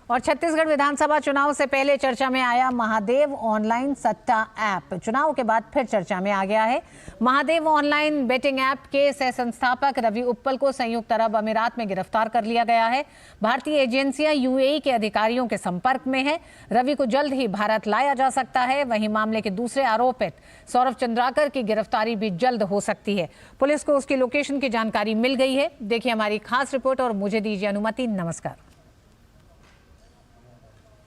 और छत्तीसगढ़ विधानसभा चुनाव से पहले चर्चा में आया महादेव ऑनलाइन सट्टा ऐप। चुनाव के बाद फिर चर्चा में आ गया है। महादेव ऑनलाइन बेटिंग ऐप के सह संस्थापक रवि उप्पल को संयुक्त अरब अमीरात में गिरफ्तार कर लिया गया है। भारतीय एजेंसियां यूएई के अधिकारियों के संपर्क में है। रवि को जल्द ही भारत लाया जा सकता है। वहीं मामले के दूसरे आरोपित सौरभ चंद्राकर की गिरफ्तारी भी जल्द हो सकती है। पुलिस को उसकी लोकेशन की जानकारी मिल गई है। देखिए हमारी खास रिपोर्ट और मुझे दीजिए अनुमति। नमस्कार।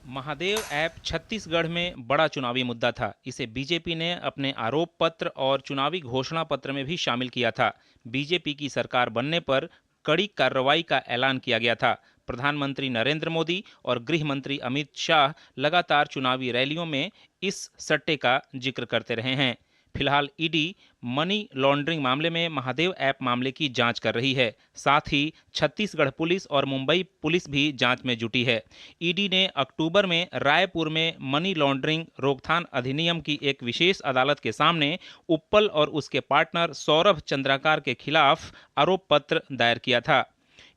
महादेव ऐप छत्तीसगढ़ में बड़ा चुनावी मुद्दा था। इसे बीजेपी ने अपने आरोप पत्र और चुनावी घोषणा पत्र में भी शामिल किया था। बीजेपी की सरकार बनने पर कड़ी कार्रवाई का ऐलान किया गया था। प्रधानमंत्री नरेंद्र मोदी और गृह मंत्री अमित शाह लगातार चुनावी रैलियों में इस सट्टे का जिक्र करते रहे हैं। फिलहाल ईडी मनी लॉन्ड्रिंग मामले में महादेव ऐप मामले की जांच कर रही है। साथ ही छत्तीसगढ़ पुलिस और मुंबई पुलिस भी जांच में जुटी है। ईडी ने अक्टूबर में रायपुर में मनी लॉन्ड्रिंग रोकथाम अधिनियम की एक विशेष अदालत के सामने उप्पल और उसके पार्टनर सौरभ चंद्राकर के खिलाफ आरोप पत्र दायर किया था।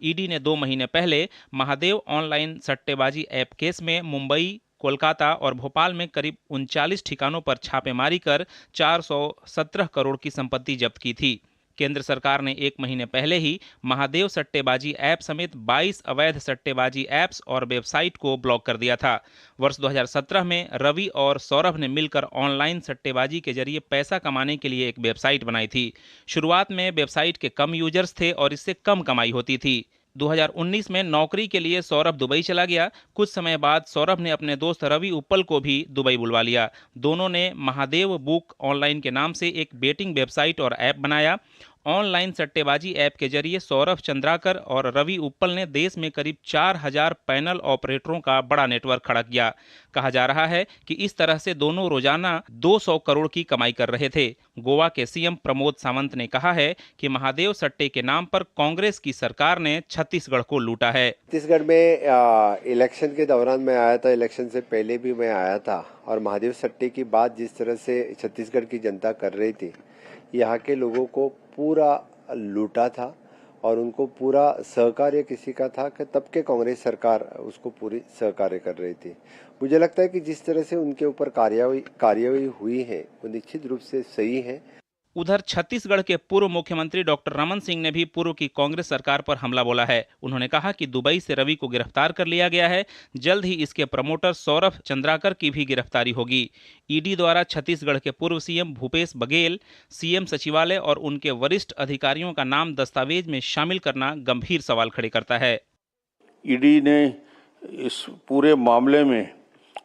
ईडी ने 2 महीने पहले महादेव ऑनलाइन सट्टेबाजी ऐप केस में मुंबई, कोलकाता और भोपाल में करीब 39 ठिकानों पर छापेमारी कर 417 करोड़ की संपत्ति जब्त की थी। केंद्र सरकार ने 1 महीने पहले ही महादेव सट्टेबाजी ऐप समेत 22 अवैध सट्टेबाजी ऐप्स और वेबसाइट को ब्लॉक कर दिया था। वर्ष 2017 में रवि और सौरभ ने मिलकर ऑनलाइन सट्टेबाजी के जरिए पैसा कमाने के लिए एक वेबसाइट बनाई थी। शुरुआत में वेबसाइट के कम यूजर्स थे और इससे कम कमाई होती थी। 2019 में नौकरी के लिए सौरभ दुबई चला गया। कुछ समय बाद सौरभ ने अपने दोस्त रवि उप्पल को भी दुबई बुलवा लिया। दोनों ने महादेव बुक ऑनलाइन के नाम से एक बेटिंग वेबसाइट और ऐप बनाया। ऑनलाइन सट्टेबाजी ऐप के जरिए सौरभ चंद्राकर और रवि उप्पल ने देश में करीब 4000 पैनल ऑपरेटरों का बड़ा नेटवर्क खड़ा किया। कहा जा रहा है कि इस तरह से दोनों रोजाना 200 करोड़ की कमाई कर रहे थे। गोवा के सीएम प्रमोद सावंत ने कहा है कि महादेव सट्टे के नाम पर कांग्रेस की सरकार ने छत्तीसगढ़ को लूटा है। छत्तीसगढ़ में इलेक्शन के दौरान मैं आया था, इलेक्शन से पहले भी मैं आया था, और महादेव सट्टे की बात जिस तरह से छत्तीसगढ़ की जनता कर रही थी, यहाँ के लोगों को पूरा लूटा था और उनको पूरा सहकार्य किसी का था कि तब के कांग्रेस सरकार उसको पूरी सहकार्य कर रही थी। मुझे लगता है कि जिस तरह से उनके ऊपर कार्यवाही हुई है वो निश्चित रूप से सही है। उधर छत्तीसगढ़ के पूर्व मुख्यमंत्री डॉक्टर रमन सिंह ने भी पूर्व की कांग्रेस सरकार पर हमला बोला है। उन्होंने कहा कि दुबई से रवि को गिरफ्तार कर लिया गया है। जल्द ही इसके प्रमोटर सौरभ चंद्राकर की भी गिरफ्तारी होगी। ईडी द्वारा छत्तीसगढ़ के पूर्व सीएम भूपेश बघेल, सीएम सचिवालय और उनके वरिष्ठ अधिकारियों का नाम दस्तावेज में शामिल करना गंभीर सवाल खड़े करता है। ईडी ने इस पूरे मामले में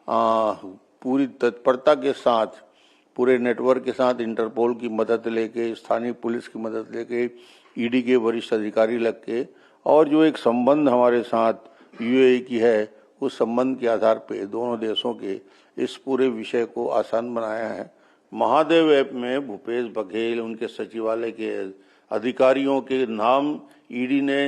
पूरी तत्परता के साथ, पूरे नेटवर्क के साथ इंटरपोल की मदद लेके, स्थानीय पुलिस की मदद लेके, ईडी के वरिष्ठ अधिकारी लग के, और जो एक संबंध हमारे साथ यूएई की है, उस संबंध के आधार पे दोनों देशों के इस पूरे विषय को आसान बनाया है। महादेव ऐप में भूपेश बघेल, उनके सचिवालय के अधिकारियों के नाम ईडी ने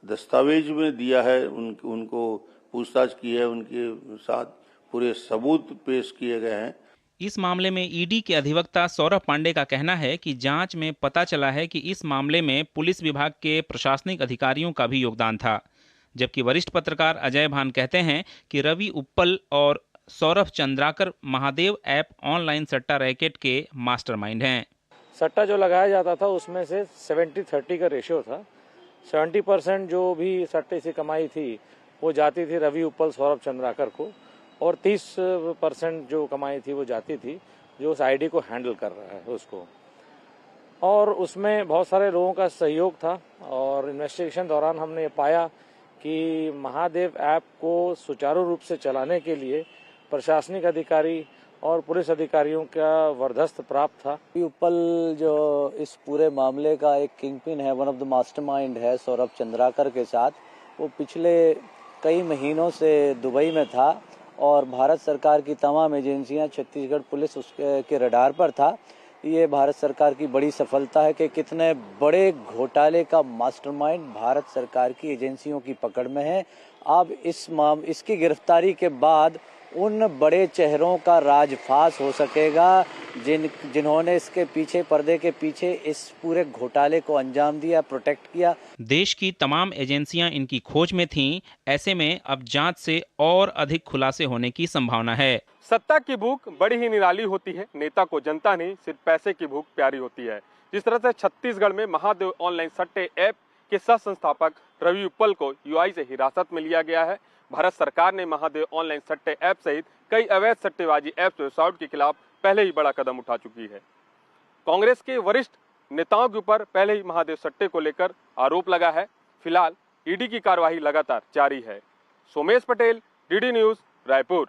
दस्तावेज में दिया है। उनको पूछताछ की है, उनके साथ पूरे सबूत पेश किए गए हैं। इस मामले में ईडी के अधिवक्ता सौरभ पांडे का कहना है कि जांच में पता चला है कि इस मामले में पुलिस विभाग के प्रशासनिक अधिकारियों का भी योगदान था। जबकि वरिष्ठ पत्रकार अजय भान कहते हैं कि रवि उप्पल और सौरभ चंद्राकर महादेव ऐप ऑनलाइन सट्टा रैकेट के मास्टरमाइंड हैं। सट्टा जो लगाया जाता था उसमें से 70-30 का रेशियो था। 70% जो भी सट्टे से कमाई थी वो जाती थी रवि उप्पल, सौरभ चंद्राकर को, और 30% जो कमाई थी वो जाती थी जो उस आईडी को हैंडल कर रहा है उसको। और उसमें बहुत सारे लोगों का सहयोग था। और इन्वेस्टिगेशन दौरान हमने पाया कि महादेव ऐप को सुचारू रूप से चलाने के लिए प्रशासनिक अधिकारी और पुलिस अधिकारियों का वरदस्त प्राप्त था। उप्पल जो इस पूरे मामले का एक किंगपिन है, वन ऑफ द मास्टरमाइंड है सौरभ चंद्राकर के साथ, वो पिछले कई महीनों से दुबई में था और भारत सरकार की तमाम एजेंसियां, छत्तीसगढ़ पुलिस उसके रडार पर था। ये भारत सरकार की बड़ी सफलता है कि कितने बड़े घोटाले का मास्टरमाइंड भारत सरकार की एजेंसियों की पकड़ में है। अब इसकी गिरफ्तारी के बाद उन बड़े चेहरों का राजफाश हो सकेगा जिन्होंने इसके पीछे, पर्दे के पीछे इस पूरे घोटाले को अंजाम दिया, प्रोटेक्ट किया। देश की तमाम एजेंसियां इनकी खोज में थीं। ऐसे में अब जांच से और अधिक खुलासे होने की संभावना है। सत्ता की भूख बड़ी ही निराली होती है। नेता को जनता नहीं, सिर्फ पैसे की भूख प्यारी होती है। जिस तरह से छत्तीसगढ़ में महादेव ऑनलाइन सट्टे ऐप के सह संस्थापक रवि उप्पल को यूआई से हिरासत में लिया गया है। भारत सरकार ने महादेव ऑनलाइन सट्टे ऐप सहित कई अवैध सट्टेबाजी ऐप्स वेबसाइट के खिलाफ पहले ही बड़ा कदम उठा चुकी है। कांग्रेस के वरिष्ठ नेताओं के ऊपर पहले ही महादेव सट्टे को लेकर आरोप लगा है। फिलहाल ईडी की कार्यवाही लगातार जारी है। Somesh Patel, DD news, Raipur.